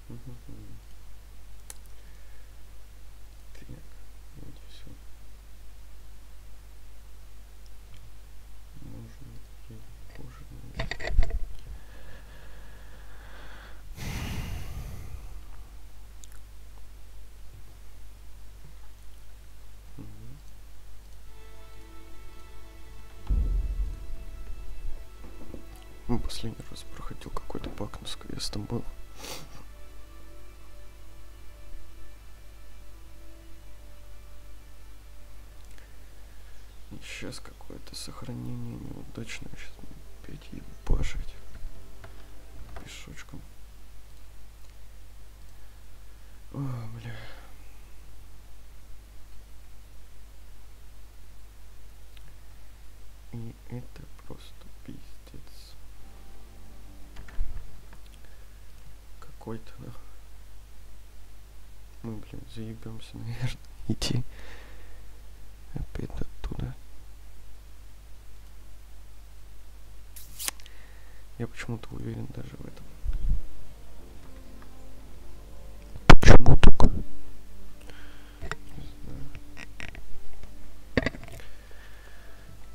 Так, иди сюда. Можно и позже. Последний раз проходил какой-то пак, наконец там был. И сейчас какое-то сохранение неудачное. Сейчас опять ебашить пешочком. О, бля. И это просто пиздец. Какой-то, да. Мы, блин, заебемся, наверное, идти опять оттуда. Я почему-то уверен даже в этом. Почему только? Не знаю.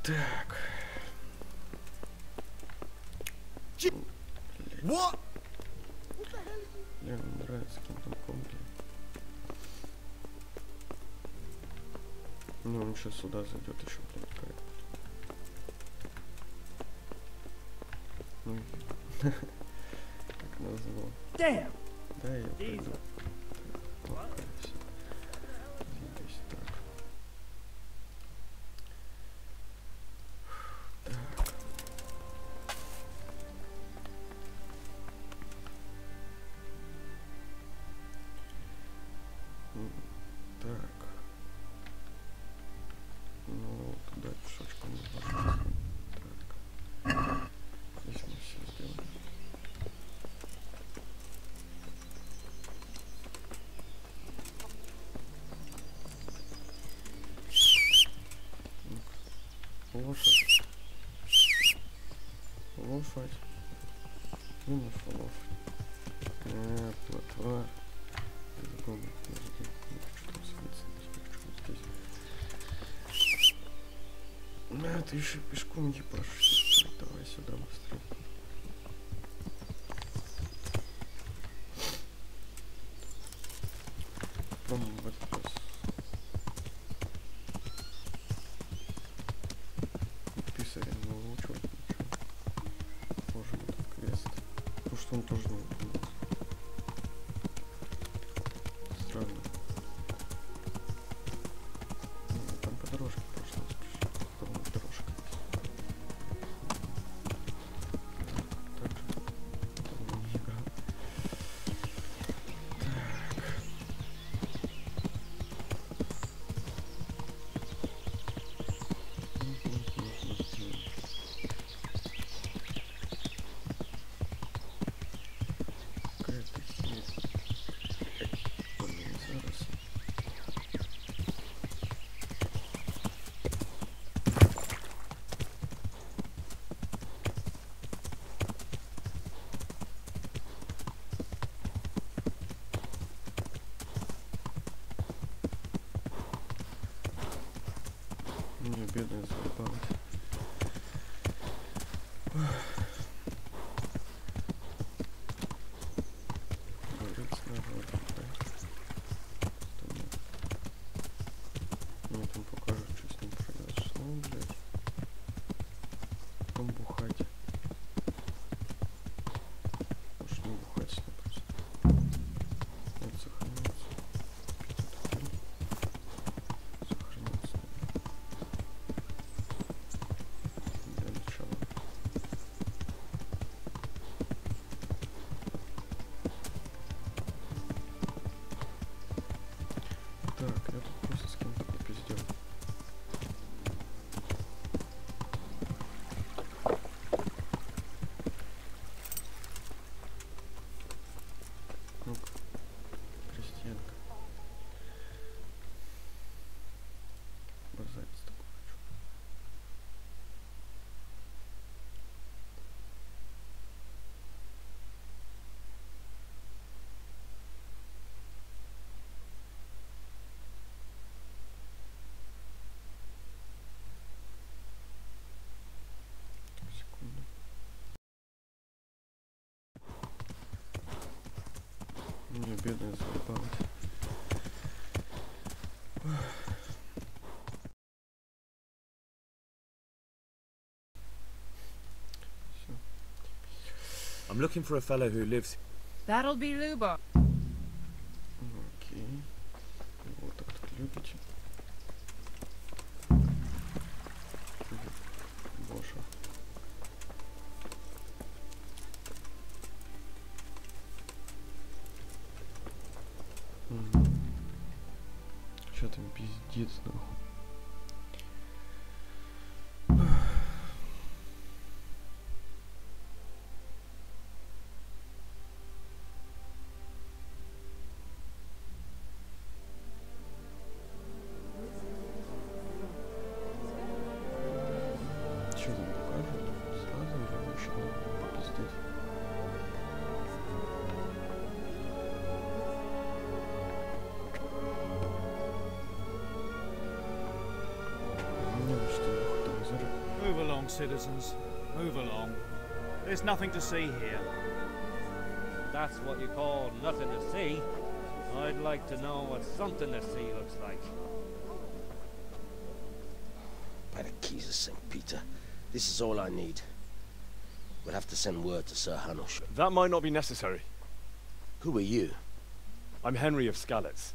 Так. What? Мне нравится Kingdom Come, блин. Ну, он сейчас сюда зайдет еще, блин, какая. Ну, как назло. Damn. Да, я пойду. Локайся. Здесь так. Так. Так. Ну, туда пешочком не можно. Так. Здесь мы все сделаем. Лошадь. Лошадь. Минус лошадь. Плотва. Забыл, подожди. Не хочу там садиться. Не хочу здесь. Ты еще пешком ебашь. Давай сюда быстрее. Попробуем в этот раз. Писаря не выучивать ничего. Можем этот квест. Потому что он тоже не выполняется. Странно. Там по дорожке прошло. По-моему, дорожка. Так же. Там не играл. Какая-то херь. Блин, зараз. Мне бедная заебалась. Говорит сразу, да. Что нет. Мне там покажут, что с ним произошло, блядь. Потом бухать. Может не бухать с ним просто. Вот сохранится. Сохранится. мне бедная заебалась. I'm looking for a fellow who lives. That'll be Luba. Окей. Вот так вот любите. Боша. Что там пиздец, нахуй. Что там покажут? Сразу или еще попиздеть? Не, что нахуй там зарыт. Move along, citizens. Move along. There's nothing to see here. That's what you call nothing to see. I'd like to know what something to see looks like. By the keys of St. Peter, this is all I need. We'll have to send word to Sir Hanush. That might not be necessary. Who are you? I'm Henry of Skalitz,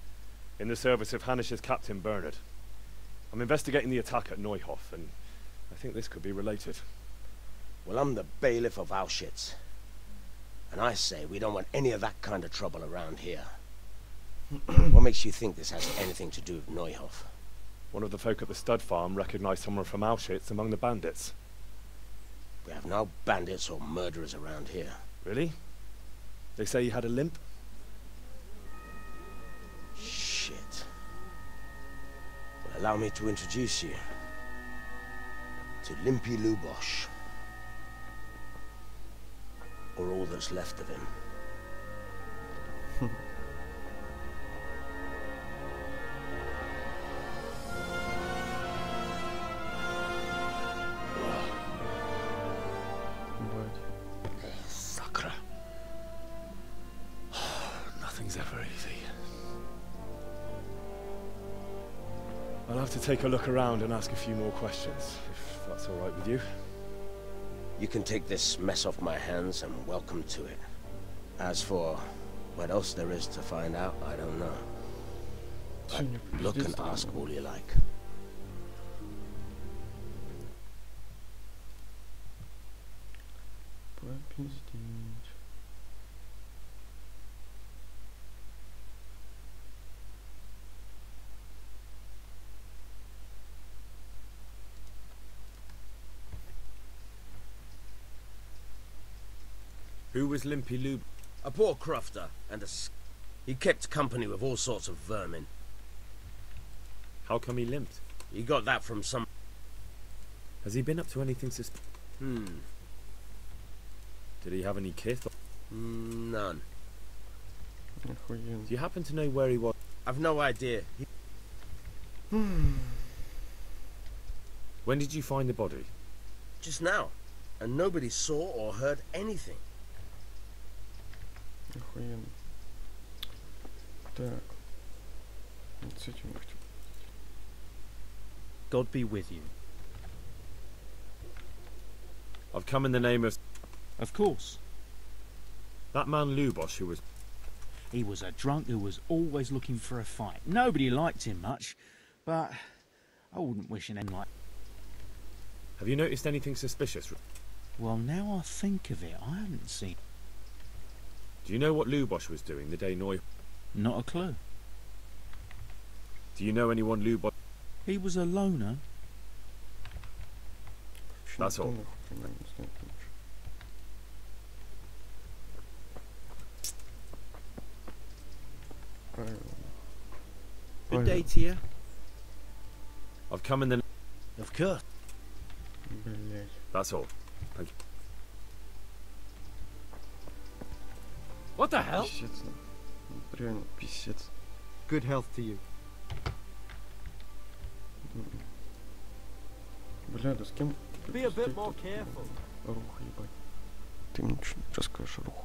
in the service of Hanish's Captain Bernard. I'm investigating the attack at Neuhof, and I think this could be related. Well, I'm the bailiff of Auschwitz. And I say we don't want any of that kind of trouble around here. What makes you think this has anything to do with Neuhof? One of the folk at the stud farm recognized someone from Auschwitz among the bandits. We have no bandits or murderers around here. Really? They say he had a limp? Shit. Well, allow me to introduce you to Limpy Lubosh. Or all that's left of him. Sakra. Nothing's ever easy. I'll have to take a look around and ask a few more questions, if that's all right with you. You can take this mess off my hands and welcome to it. As for what else there is to find out, I don't know. Look and ask all you like. Попиздеть. Who was Limpy Lube? A poor crofter and he kept company with all sorts of vermin. How come he limped? He got that from some... Has he been up to anything Hmm. Did he have any kith? None. Охуенно. Do you happen to know where he was? I've no idea. When did you find the body? Just now. And nobody saw or heard anything. Охуенно. Так. Вот с этим я хочу. God be with you. I've come in the name of... Of course. That man Lubosh who was... He was a drunk who was always looking for a fight. Nobody liked him much, but I wouldn't wish an end like... Have you noticed anything suspicious? Well, now I think of it, I haven't seen... Do you know what Lubosh was doing the day Noy... Not a clue. Do you know anyone Lubosh... He was a loner. That's all. Good day to you. I've come in the... Of course. Блять. That's all. Thank you. What the hell? Писец. Реально писец. Good health to you. Бля, да с кем? Be a bit more careful. Рух, ебать. Ты мне что расскажешь, Рух?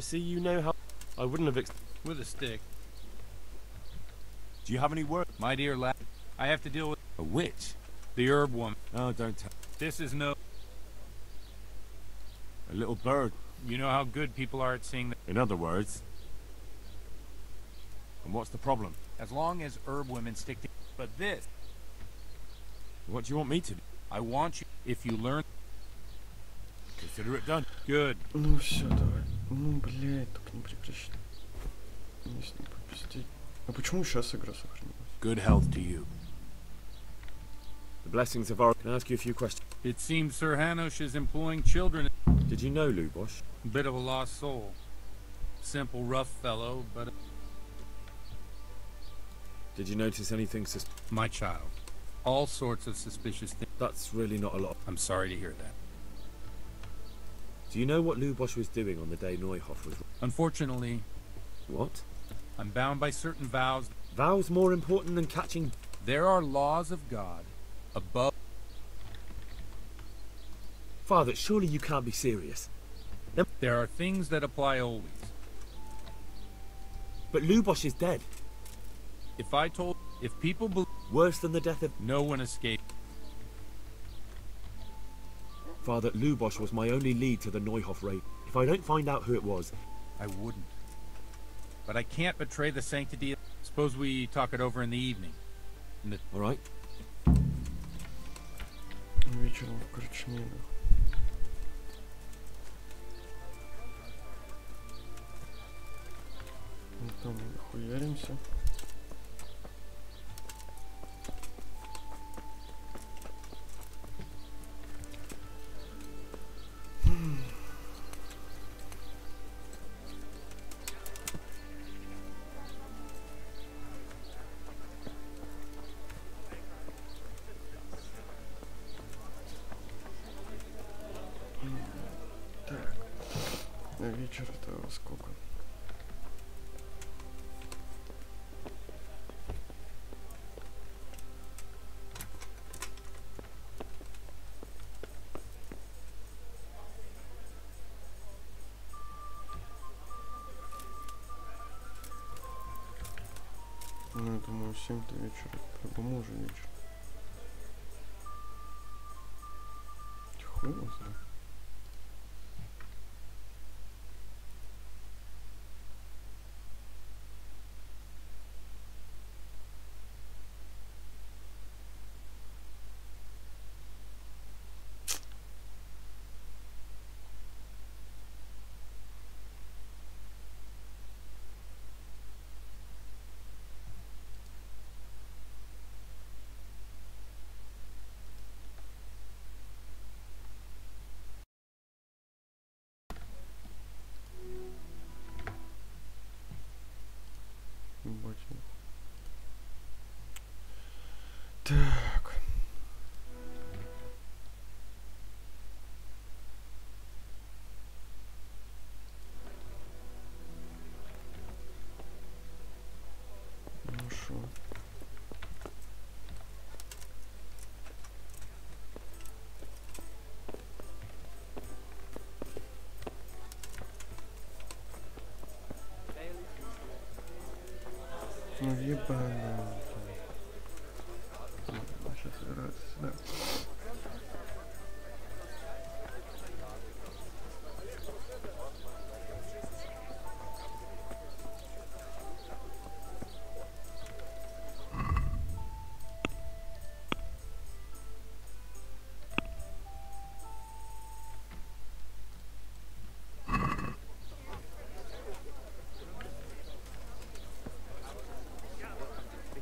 I see you know how... I wouldn't have With a stick. Do you have any word? My dear lad, I have to deal with... A witch? The herb woman. Oh, don't tell. This is no... A little bird. You know how good people are at seeing... In other words... And what's the problem? As long as herb women stick to... But this... What do you want me to do? I want you... If you learn... Consider it done. Good. Ну все, давай. Ну, блядь, только не прекращай. Не с ним попиздеть. А почему сейчас игра сохранилась? Good health to you. The blessings of our... Can I ask you a few questions? It seems Sir Hanush is employing children. Did you know Lubosh? Bit of a lost soul. Simple, rough fellow, but... Did you notice anything My child. All sorts of suspicious things. That's really not a lot. I'm sorry to hear that. Do you know what Lubosh was doing on the day Neuhoff was... Unfortunately... What? I'm bound by certain vows. Vows more important than catching... There are laws of God above... Father, surely you can't be serious. There are things that apply always. But Lubosh is dead. If I told... If people believe... Worse than the death of... No one escaped. Father, Lubosh was my only lead to the Neuhoff raid. If I don't find out who it was... I wouldn't. But I can't betray the sanctity of... Suppose we talk it over in the evening. All right. Вечером в корчме. Ну там мы нахуяримся. Вечер это во сколько? Ну, я думаю, 7-то вечера. По-любому уже вечер. Хуй его знает. Так. Хорошо. Ну ебаный. Сейчас раз, да.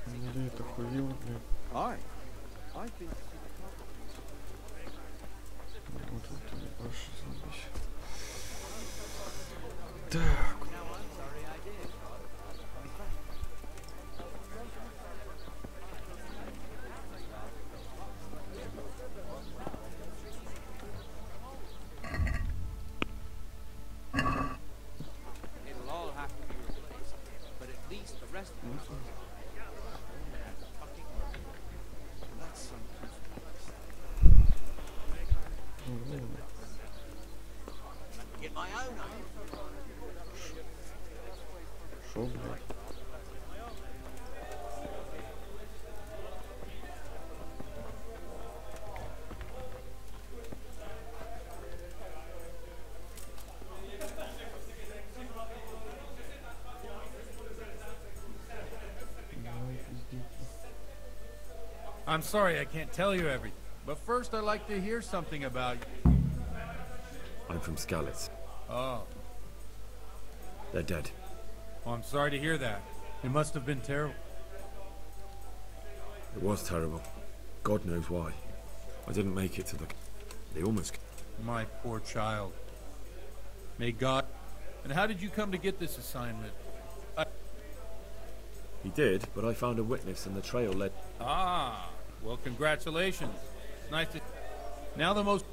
Или это хуево, блин. Вот это ебашь, заебись. Так. It'll all have to be replaced, but at least the rest of it. Get my own. Шо, блядь? I'm sorry I can't tell you everything, but first I'd like to hear something about you. I'm from Skalitz. Oh. They're dead. Well, I'm sorry to hear that. It must have been terrible. It was terrible. God knows why. I didn't make it to the... They almost... My poor child. May God... And how did you come to get this assignment? He did, but I found a witness and the trail led... Ah, well, congratulations. Nice to... Now the most...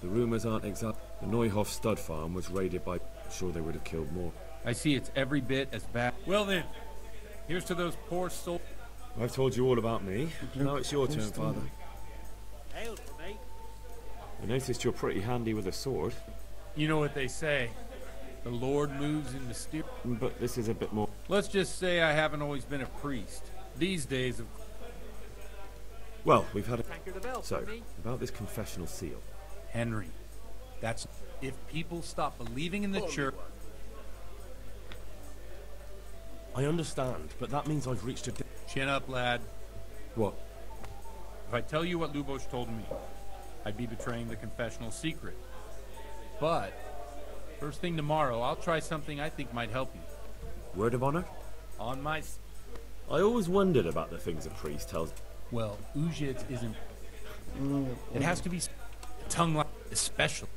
The rumors aren't exact. The Neuhoff stud farm was raided by... I'm sure they would have killed more. I see it's every bit as bad. Well then, here's to those poor souls. I've told you all about me. Now it's your turn, Father. Hail for me. I noticed you're pretty handy with a sword. You know what they say. The Lord moves in mysterious... But this is a bit more... Let's just say I haven't always been a priest. These days of... Well, we've had a... Tankard of elf So, for me. about this confessional seal. Henry, that's... If people stop believing in the church... I understand, but that means I've reached a... Chin up, lad. What? If I tell you what Lubos told me, I'd be betraying the confessional secret. But, first thing tomorrow, I'll try something I think might help you. Word of honor? On my... I always wondered about the things a priest tells... Well, Ujits isn't... It has to be tongue-like, especially.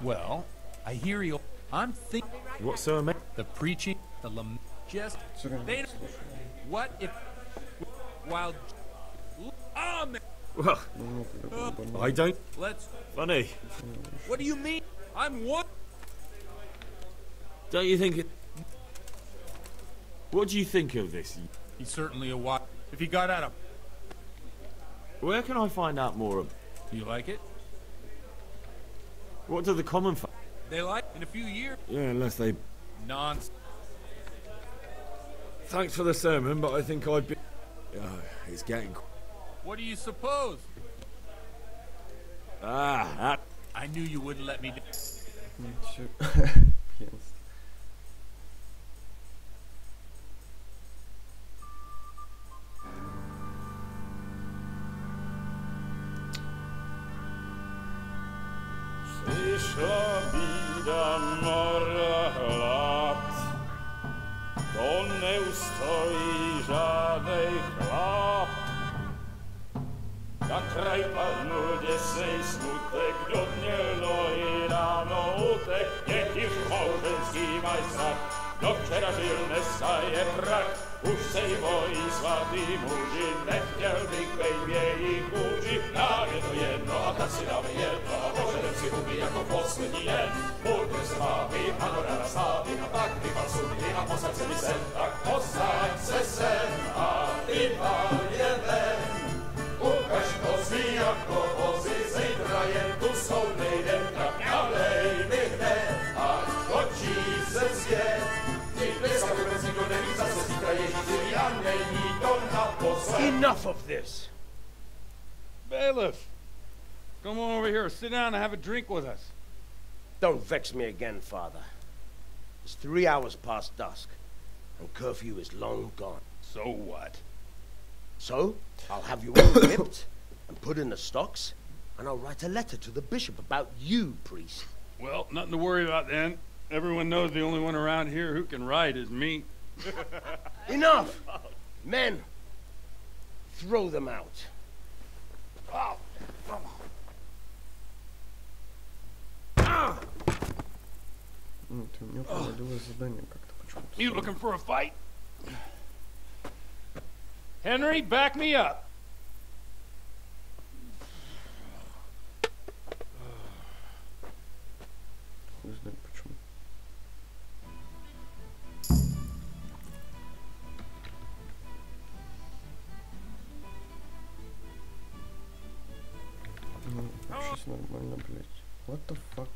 Well, I hear you. I'm thinking... What's so amazing? The preaching, the lament, just... They don't... What if... While... Oh, man! Well, I don't... Let's... Funny. What do you mean? I'm what? Don't you think it... What do you think of this? He's certainly a wild... If he got out of... Where can I find out more of... Do you like it? What do the common... They like in a few years. Yeah, unless they... Nonsense. Thanks for the sermon, but I think I'd be... He's getting... What do you suppose? That... I knew you wouldn't let me do... Yes. Przyszła bida mora lat, to nie ustoi żadnej chlap. Na kraj padł dziesnej smutek, do dnie i rano utek, niech już małżeński majstrak, do wczera żylne staje prak. Už sejmoj svatý muži, nechtěl bych bejbě i kůži. Nám je to jedno a tak si dáme jedno a požadem si huby jako poslední den. Půjďme se mámy a do rána stávy a tak vypal sudy a posaď se mi sem. Tak posaď se sem a vypal je ven. Ukaž kozy jako vozy, zítra jen tu jsou nejdem, tak nalej mi hned, ať točí se svět. Enough of this! Bailiff, come on over here, sit down and have a drink with us. Don't vex me again, Father. It's 3 hours past dusk, and curfew is long gone. So what? So, I'll have you all whipped and put in the stocks, and I'll write a letter to the bishop about you, priest. Well, nothing to worry about then. Everyone knows the only one around here who can write is me. Enough! Men, throw them out. Oh, come on. У меня провалилось задание как-то почему-то. You looking for a fight? Henry, back me up. Хуй знает почему. Ну, вообще нормально, блять. What the fuck?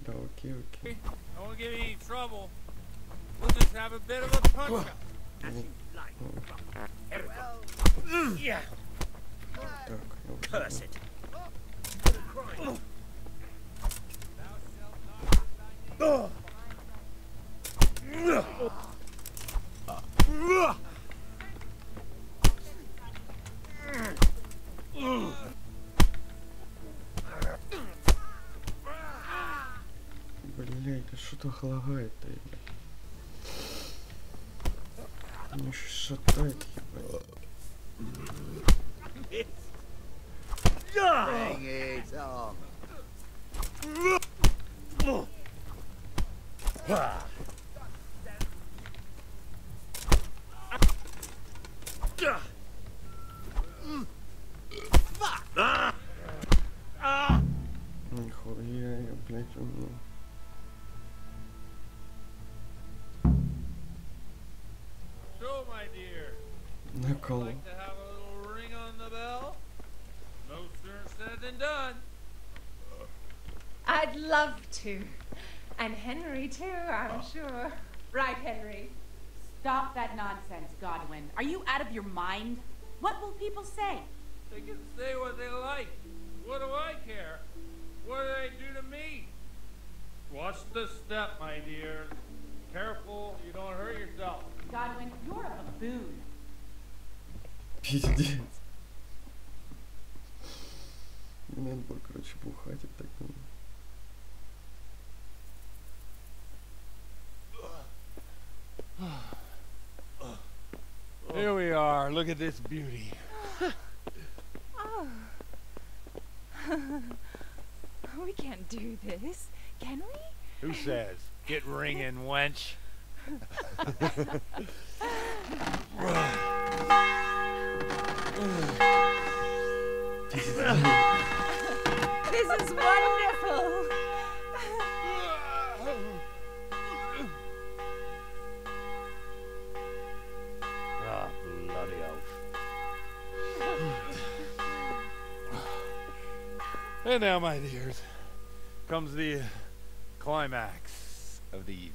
Да, окей, окей. I won't give you any trouble. We'll just have a bit of a punch up. As you like. Yeah. Curse it. Блять, да что-то лагает-то, ебать. Меня еще шатает, ебать. Bring it on. Нихуя, я, блять, умею. So, my dear, Накол. like to have a little ring on the bell? No sooner said than done. I'd love to. And Henry too, I'm sure. Right, Henry? Stop that nonsense, Godwin. Are you out of your mind? What will people say? They can say what they like. What do I care? What do they do to me? Watch the step, my dear. Careful, you don't hurt yourself. Godwin, you're a baboon. Пиздец. Не надо было, короче, бухать и так далее. Here we are. Look at this beauty. Oh. We can't do this, can we? Who says? Get ringing, wench. This is wonderful. Ah, bloody oath. And now, my dears, comes the climax of the evening.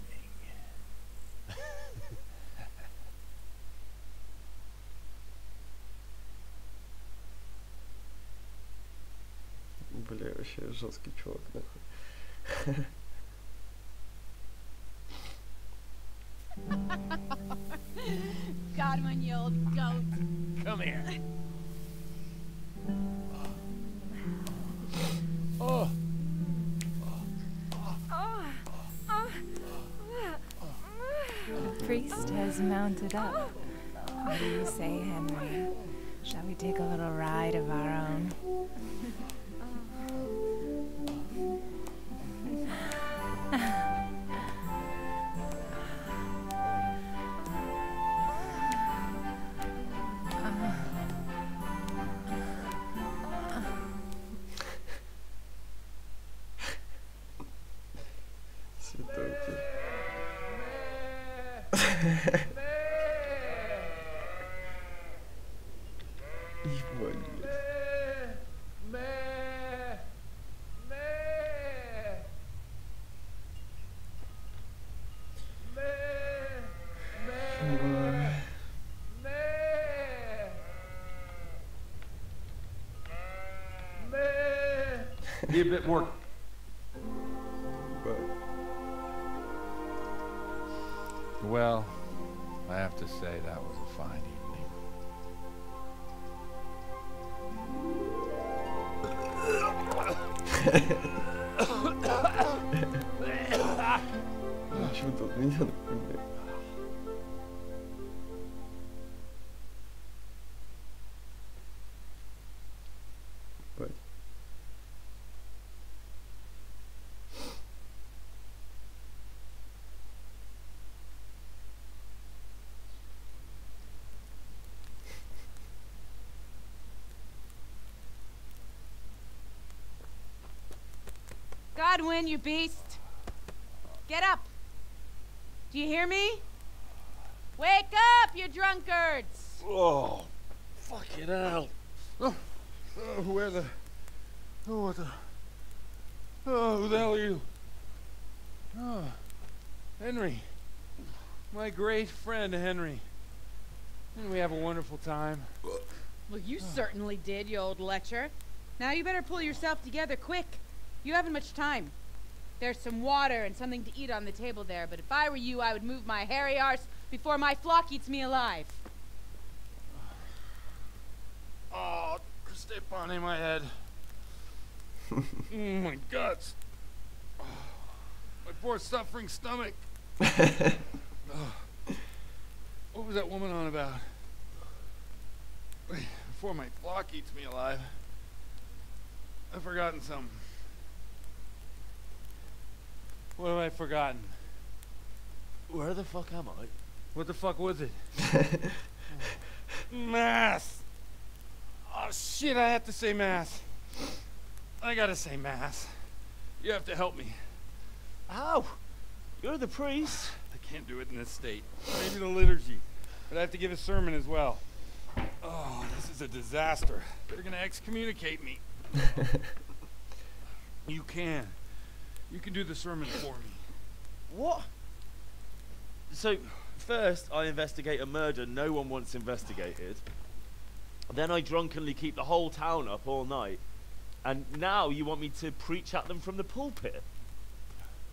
Бля, вообще жесткий чувак, нахуй. Godwin, you old goat. Come here. Oh. The priest has mounted up. What do you say, Henry? Shall we take a little ride of our own? Be a bit more. Well, I have to say that was a fine evening. Почему тут меня напоминает? Godwin, you beast. Get up. Do you hear me? Wake up, you drunkards. Oh, fucking hell. Where the... Oh, what the... Oh, who the hell are you? Oh, Henry. My great friend, Henry. Didn't we have a wonderful time? Well, you certainly did, you old lecher. Now you better pull yourself together quick. You haven't much time. There's some water and something to eat on the table there, but if I were you, I would move my hairy arse before my flock eats me alive. Oh, step on in my head. My guts. Oh, my poor suffering stomach. Oh, what was that woman on about? Wait, before my flock eats me alive. I've forgotten something. What have I forgotten? Where the fuck am I? What the fuck was it? Mass! Oh shit, I have to say mass. I gotta say mass. You have to help me. How? You're the priest. I can't do it in this state. Maybe the liturgy. But I have to give a sermon as well. Oh, this is a disaster. They're gonna excommunicate me. You can. You can do the sermon for me. What? So, first I investigate a murder no one wants investigated. Then I drunkenly keep the whole town up all night. And now you want me to preach at them from the pulpit?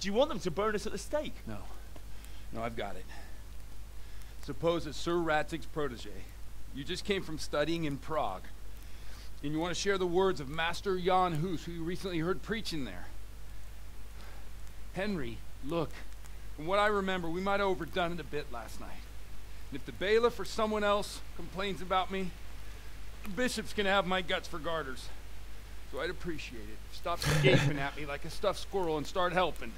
Do you want them to burn us at the stake? No. No, I've got it. Suppose as Sir Ratzig's protege, you just came from studying in Prague, and you want to share the words of Master Jan Hus, who you recently heard preaching there. Henry, look, from what I remember, we might have overdone it a bit last night. And if the bailiff or someone else complains about me, the bishop's gonna have my guts for garters. So I'd appreciate it. Stop gaping at me like a stuffed squirrel and start helping.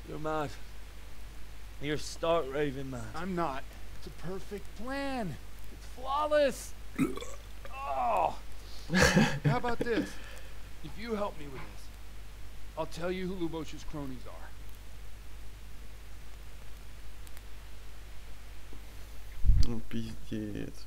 You're mad. You're stark raving mad. I'm not. It's a perfect plan. It's flawless. Oh. How about this? If you help me with this, I'll tell you who Lubosh's cronies are. Ну, пиздец.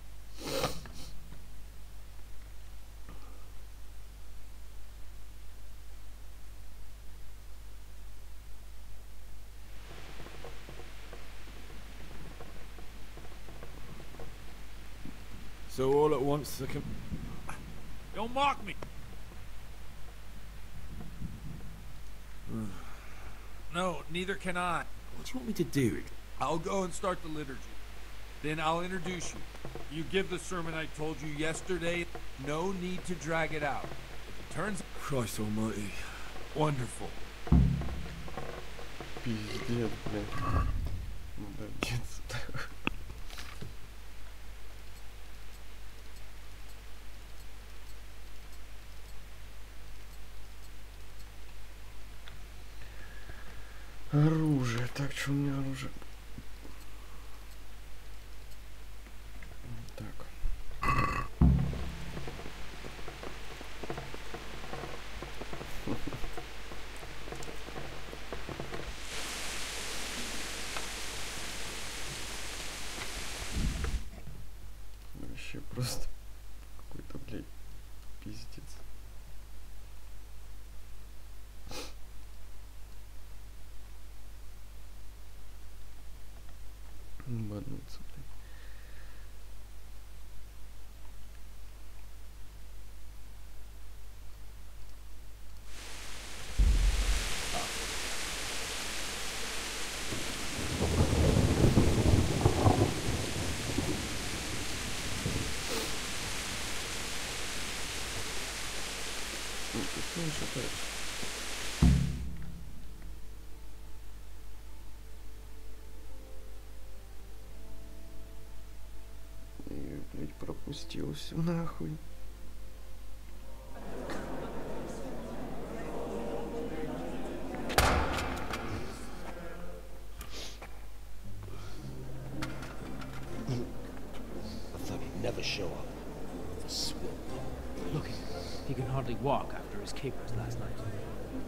So all at once the Don't mock me. No, neither can I. What do you want me to do? I'll go and start the liturgy. Then I'll introduce you. You give the sermon I told you yesterday. No need to drag it out. If it turns... Christ almighty. Wonderful. Пиздец, блин. Молодец. Оружие. Так, что у меня оружие? Так. Вообще просто какой-то, блядь, пиздец. Ебануться, блядь. Ну, ты не шатаешь. И, блядь, пропустил все нахуй. I thought he'd never show up. The swimp. Look, he can hardly walk after his capers last night.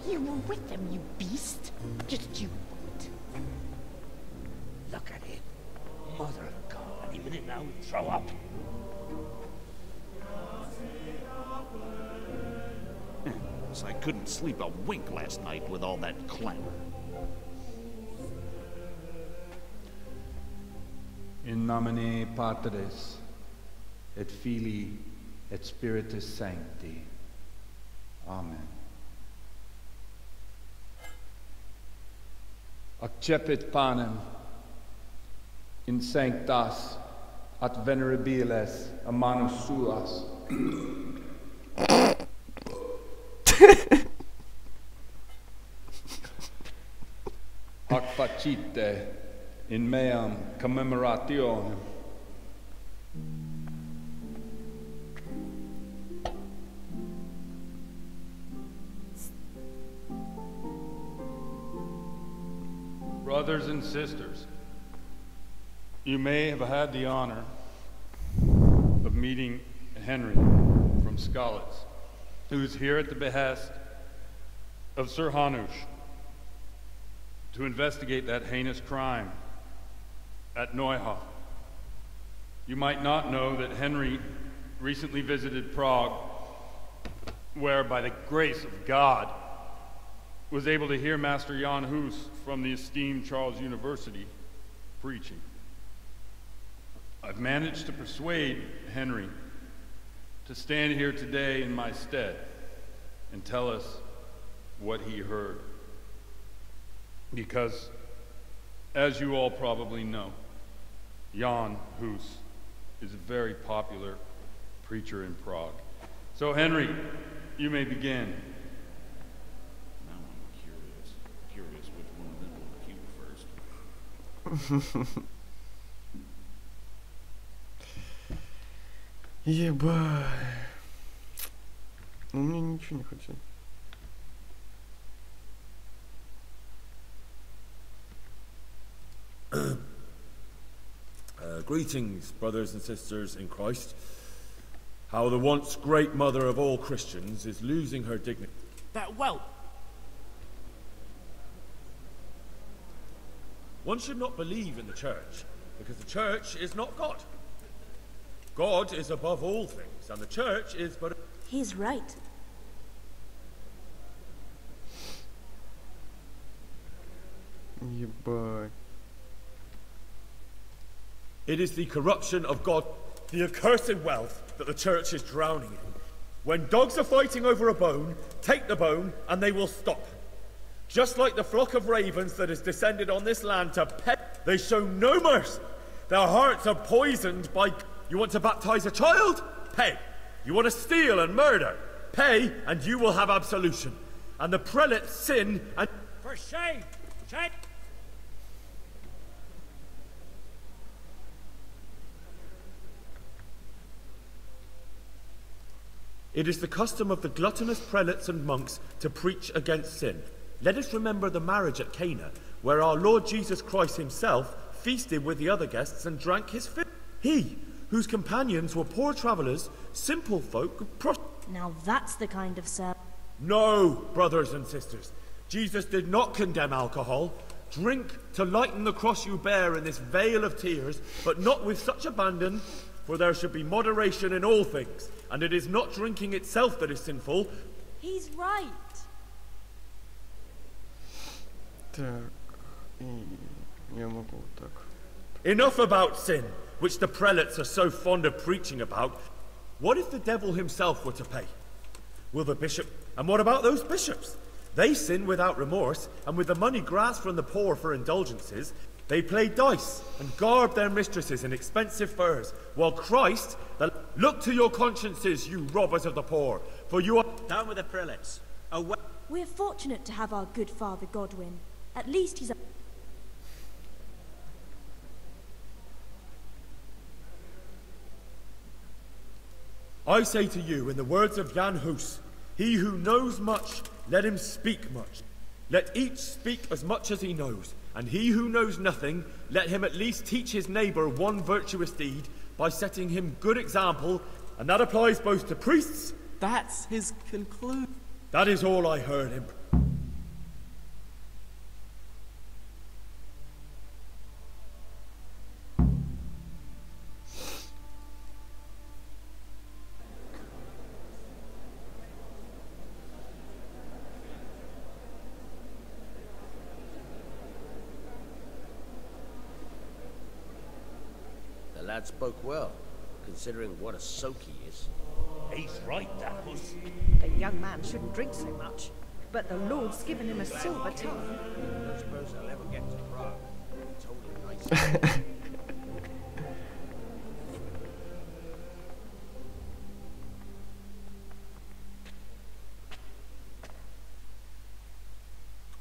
You were with them, you beast. Just you wait. Look at it. Mother of God. Any minute now he'd throw up. So I couldn't sleep a wink last night with all that clamor. In nomine Patris, et Filii, et Spiritus Sancti. Amen. Accepit panem in sanctas at venerabiles a manus suas. Hac facite in meam commemorationem. Brothers and sisters, you may have had the honor of meeting Henry from Skalitz, who is here at the behest of Sir Hanush to investigate that heinous crime at Neuhof. You might not know that Henry recently visited Prague, where by the grace of God was able to hear Master Jan Hus from the esteemed Charles University preaching. I've managed to persuade Henry to stand here today in my stead and tell us what he heard. Because, as you all probably know, Jan Hus is a very popular preacher in Prague. So Henry, you may begin. Curious which one of them will cute first. Ебать. Ну, мне ничего не хотел. Greetings, brothers and sisters in Christ. How the once great mother of all Christians is losing her dignity. That whelp! One should not believe in the church, because the church is not God. God is above all things, and the church is but... He's right. Ебать. It is the corruption of God, the accursed wealth that the church is drowning in. When dogs are fighting over a bone, take the bone and they will stop. Just like the flock of ravens that has descended on this land to pet, they show no mercy. Their hearts are poisoned by... You want to baptize a child? Pay. You want to steal and murder? Pay, and you will have absolution. And the prelates sin and... For shame! Shame! It is the custom of the gluttonous prelates and monks to preach against sin. Let us remember the marriage at Cana, where our Lord Jesus Christ himself feasted with the other guests and drank his fill. He, whose companions were poor travellers, simple folk, Now that's the kind of sermon. No, brothers and sisters. Jesus did not condemn alcohol. Drink to lighten the cross you bear in this vale of tears, but not with such abandon, for there should be moderation in all things, and it is not drinking itself that is sinful. He's right. Так, и я могу вот так. Enough about sin, which the prelates are so fond of preaching about. What if the devil himself were to pay? Will the bishop... And what about those bishops? They sin without remorse, and with the money grasped from the poor for indulgences, they play dice and garb their mistresses in expensive furs, while Christ... Look to your consciences, you robbers of the poor, for you are... Down with the prelates. Away. We're fortunate to have our good Father Godwin. At least he's a... I say to you, in the words of Jan Hus, he who knows much, let him speak much. Let each speak as much as he knows, and he who knows nothing, let him at least teach his neighbour one virtuous deed by setting him good example, and that applies both to priests... That's his conclusion. That is all I heard him. lad spoke well, considering what a soak he is. He's right, Dapples. The young man shouldn't drink so much, but the Lord's given him a silver tongue. I don't suppose I'll ever get to Prague. He told him nicely.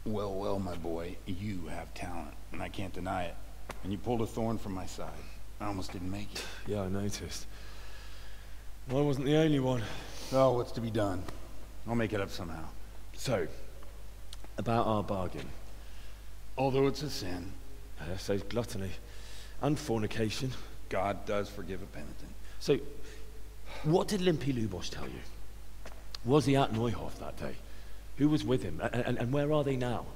Well, well, my boy, you have talent, and I can't deny it. And you pulled a thorn from my side. I almost didn't make it. Yeah, I noticed. I wasn't the only one. Oh, what's to be done? I'll make it up somehow. So, about our bargain. Although it's a sin. So gluttony and fornication. God does forgive a penitent. So, what did Limpy Lubos tell you? Was he at Neuhof that day? Who was with him? And where are they now?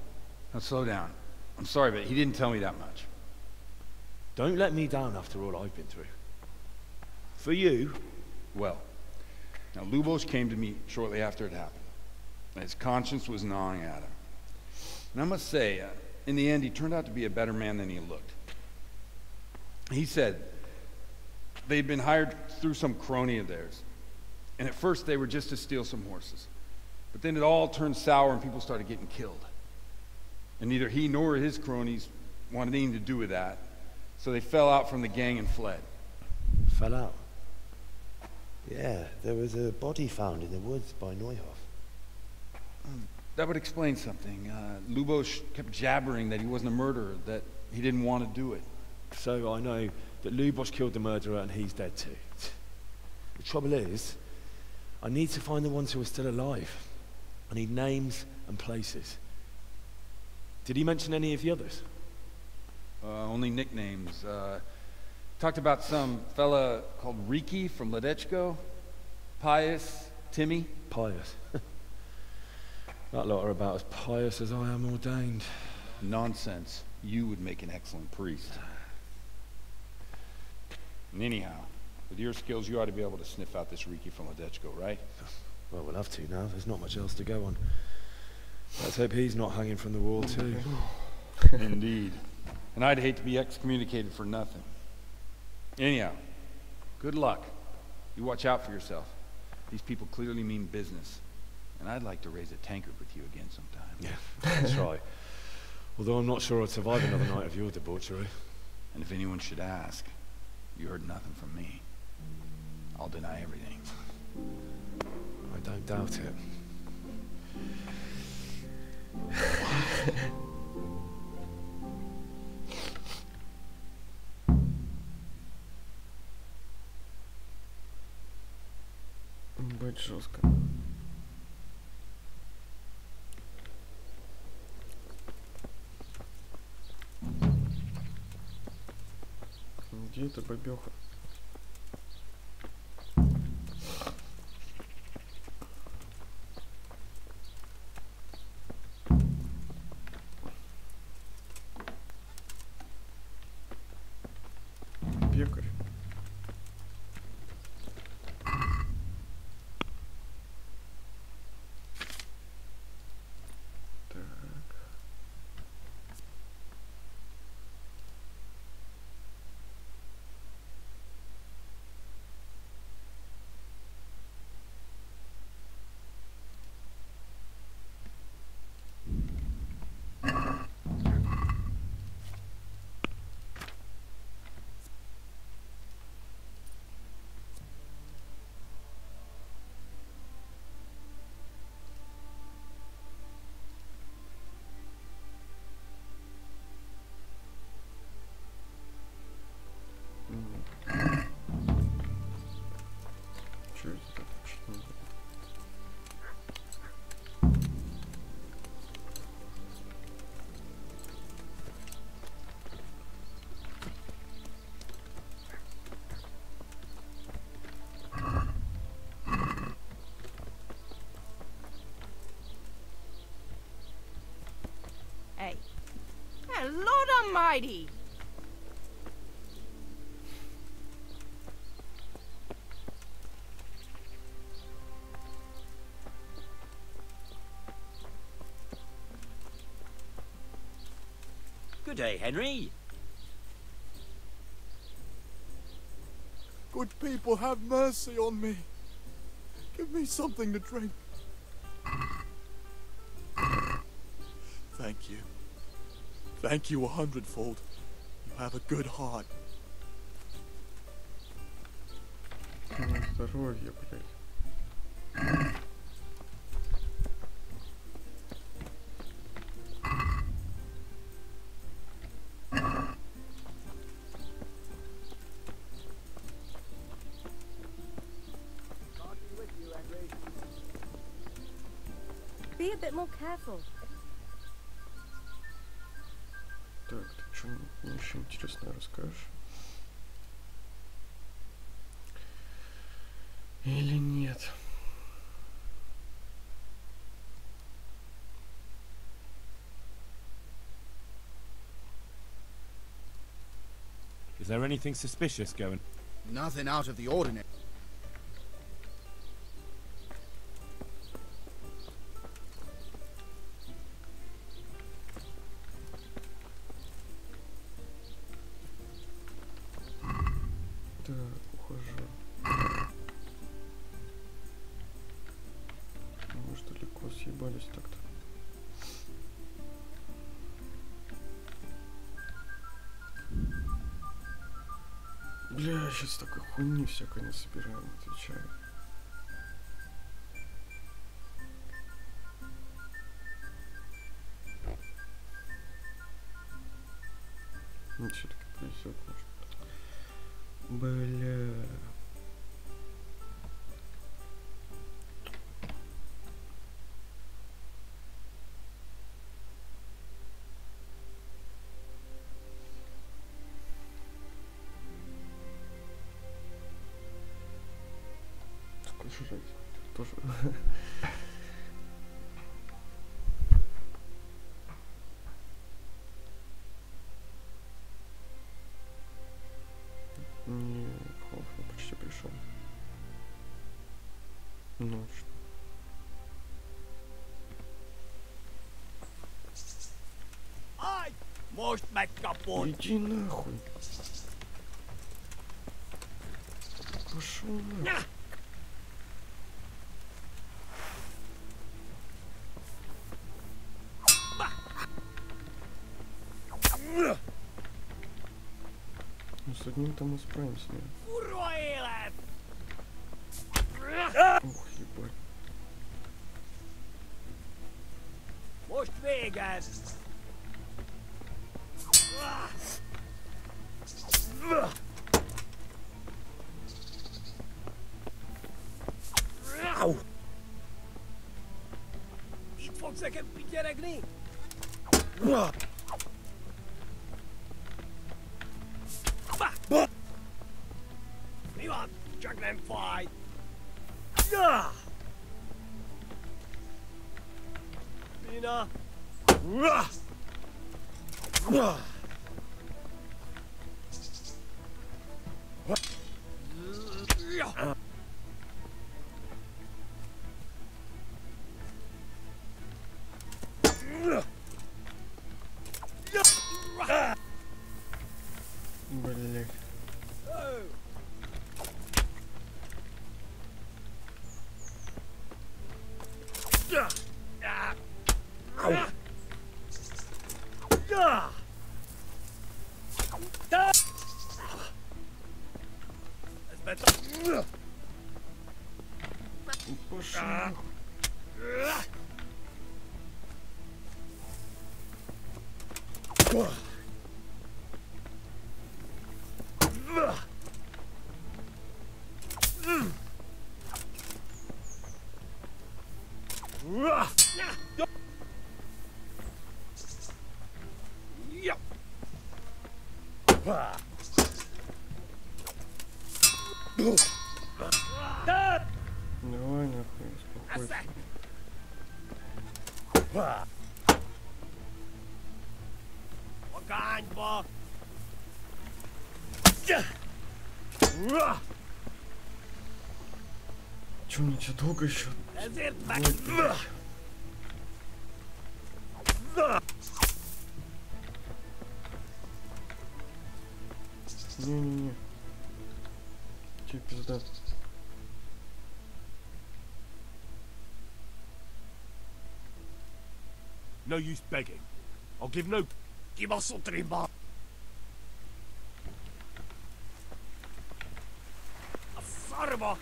Now slow down. I'm sorry, but he didn't tell me that much. Don't let me down after all I've been through. For you. Well, now Lubos came to me shortly after it happened. His conscience was gnawing at him. And I must say, in the end, he turned out to be a better man than he looked. He said they'd been hired through some crony of theirs. And at first they were just to steal some horses. But then it all turned sour and people started getting killed. And neither he nor his cronies wanted anything to do with that. So they fell out from the gang and fled. Fell out? Yeah, there was a body found in the woods by Neuhof. That would explain something. Lubos kept jabbering that he wasn't a murderer, that he didn't want to do it. So I know that Lubos killed the murderer and he's dead too. The trouble is, I need to find the ones who are still alive. I need names and places. Did he mention any of the others? Only nicknames. Talked about some fella called Riki from Ledechko, Pius, Timmy. Pius. That lot are about as pious as I am ordained. Nonsense. You would make an excellent priest. And anyhow, with your skills, you ought to be able to sniff out this Riki from Ledechko, right? Well, we'll have to now. There's not much else to go on. Let's hope he's not hanging from the wall too. Indeed. And I'd hate to be excommunicated for nothing. Anyhow, good luck. You watch out for yourself. These people clearly mean business. And I'd like to raise a tankard with you again sometime. Yeah, that's right. Although I'm not sure I'd survive another night of your debauchery. And if anyone should ask, you heard nothing from me. I'll deny everything. I don't doubt it. Быть жестко. Где эта бабёха? Пекарь. Что это так? Что за... Hey. Hey, Lord Almighty! Good day, Henry. Good people, have mercy on me. Give me something to drink. Thank you. Thank you 100-fold. You have a good heart. Здоровье, блядь. Be a bit more careful. Так, ты что мне еще интересное расскажешь? Или нет? Is there anything suspicious going? Nothing out of the ordinary. Да, ухожу. Мы ж далеко съебались так-то. Бля, сейчас такой хуйни всякой насобираем, отвечаю. Ну, все-таки повезет, может. Бля. Сколько жрать? Тоже. Не, Хофф, почти пришел. Ночь. Ай! Может, мать капот! Иди нахуй. Пошел нахуй. Ну, с одним-то мы справимся, наверное. Ух, ебать. Most véges! Itt fogsz nekem pityeregni? Mi van? Csak nem fáj! Mina! Блять. Пошел. Давай нахуй, успокойся. Magányba! Че, мне что, долго еще? Ezért meg... Не-не-не. Окей, пизда. No use begging. I'll give no... Give us something, man. Sarva.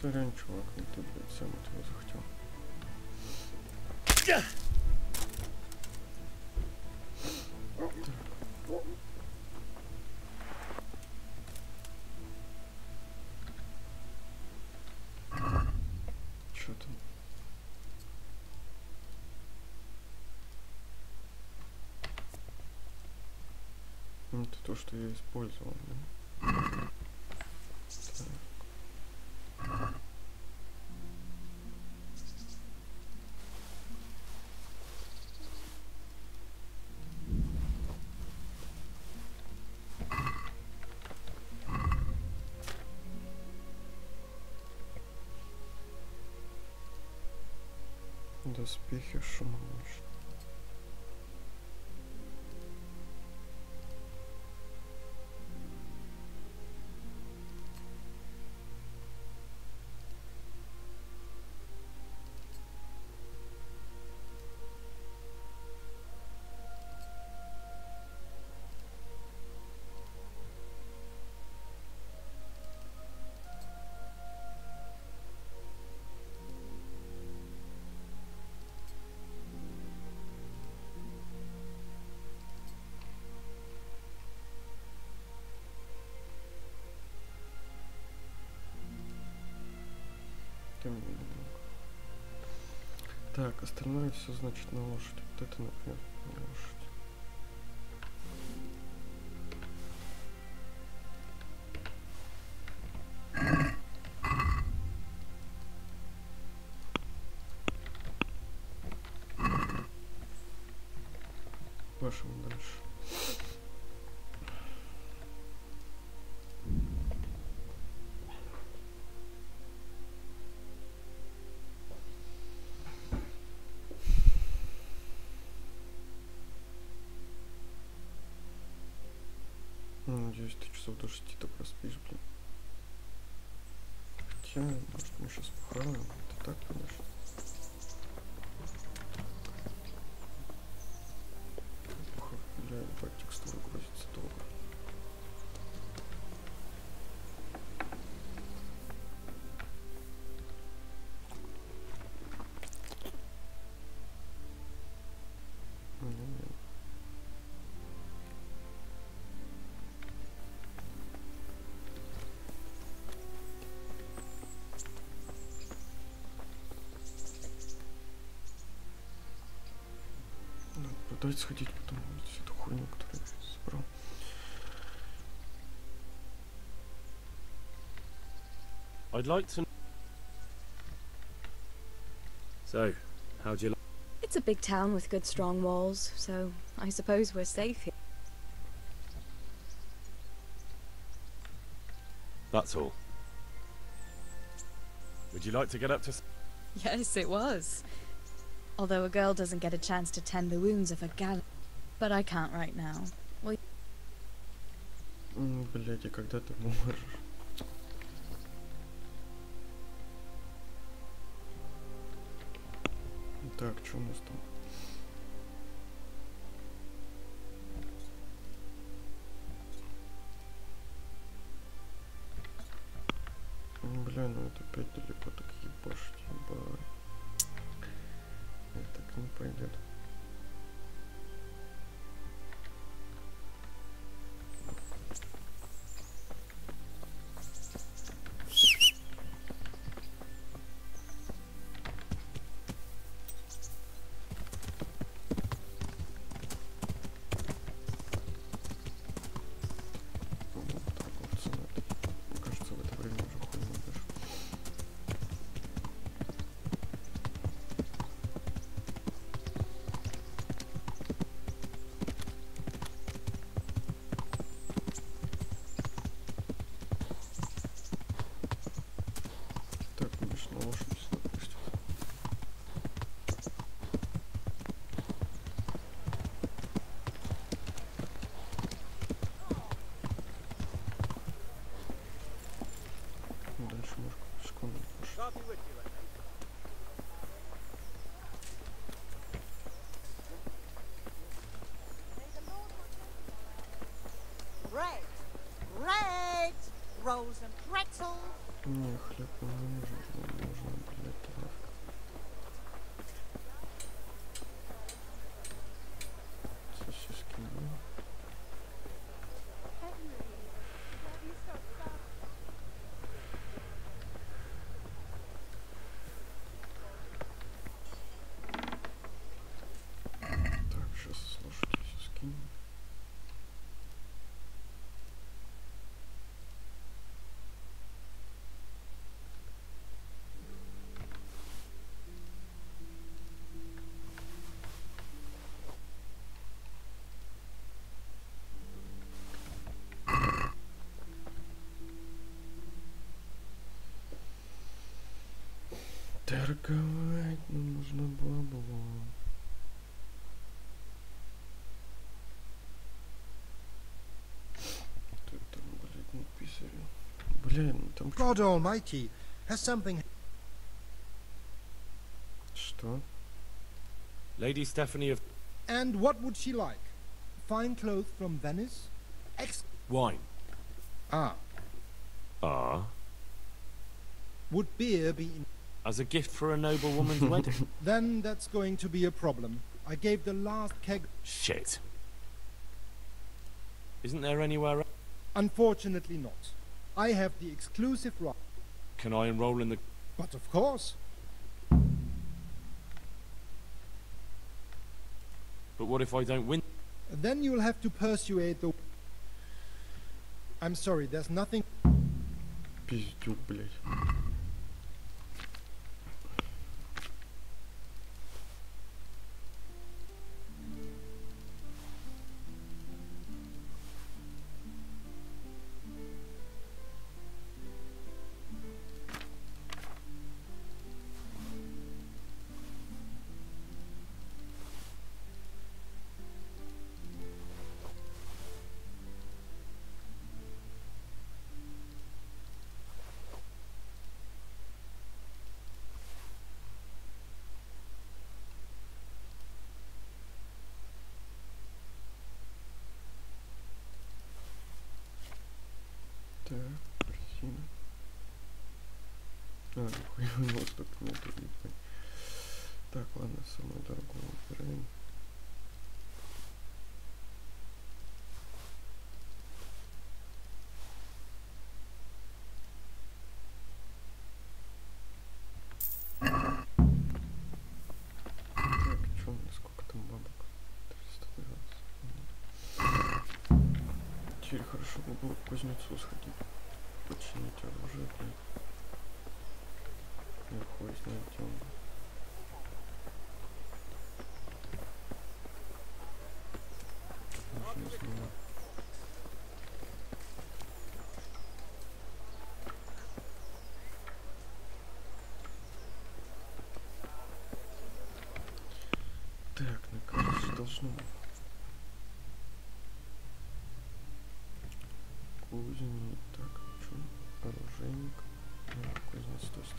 Сорян, чувак, ну ты, блядь, сам этого захотел. Чё там? Это то, что я использовал, да? Так. Доспехи шумовыш. Так, остальное все значит на лошадь. Вот это, например, на лошадь. Пошел дальше. Надеюсь, ты часов до 6 так проспишь, блин. Хотя, может, мы сейчас похороним. Это так, конечно. Бля, ебать, текстура грузится долго. Дайте сходить потом всю эту хуйню, которую я собрал. I'd like to... So, how do you like... It's a big town with good strong walls, so I suppose we're safe here. That's all. Would you like to get up to... Yes, it was. Although a girl doesn't get a chance to tend the wounds of a gal. But I can't right now. Well... Блядь, а когда ты можешь? Так, что у нас там? Бля, ну это опять далеко так ебашить, ебать. Это так не пойдет. снова что-то допустит. Дальше можно пешком пошли. Bread, bread, rolls and pretzels. Не, хлеб нам не нужен, нам нужна, блядь, травка. Сосиски, да? Так, сейчас слушайте, все скину. Торговать нам нужно бабло. Тут там, блядь, написали. Блин, там... God Almighty, has something... Что? Lady Stephanie of... And what would she like? Fine clothes from Venice? Wine. Ah. Ah. Would beer be in... As a gift for a noble woman's wedding? Then that's going to be a problem. I gave the last keg... Shit. Isn't there anywhere else? Unfortunately not. I have the exclusive right. Can I enroll in the... But of course. But what if I don't win? Then you'll have to persuade the... I'm sorry, there's nothing... Пиздюк, блядь. Так, картина. А, нихуя, у него столько нету, не понял. Так, ладно, самое дорогое выбираем. Так, чё у нас, сколько там бабок? 312. Теперь хорошо бы было к кузнецу сходить. Починить оружие, блядь. Я хуй знает, где он. Нужно снимать. Так, ну короче, должно быть. Кузни, так, что? Оружейник. Кузнец, то есть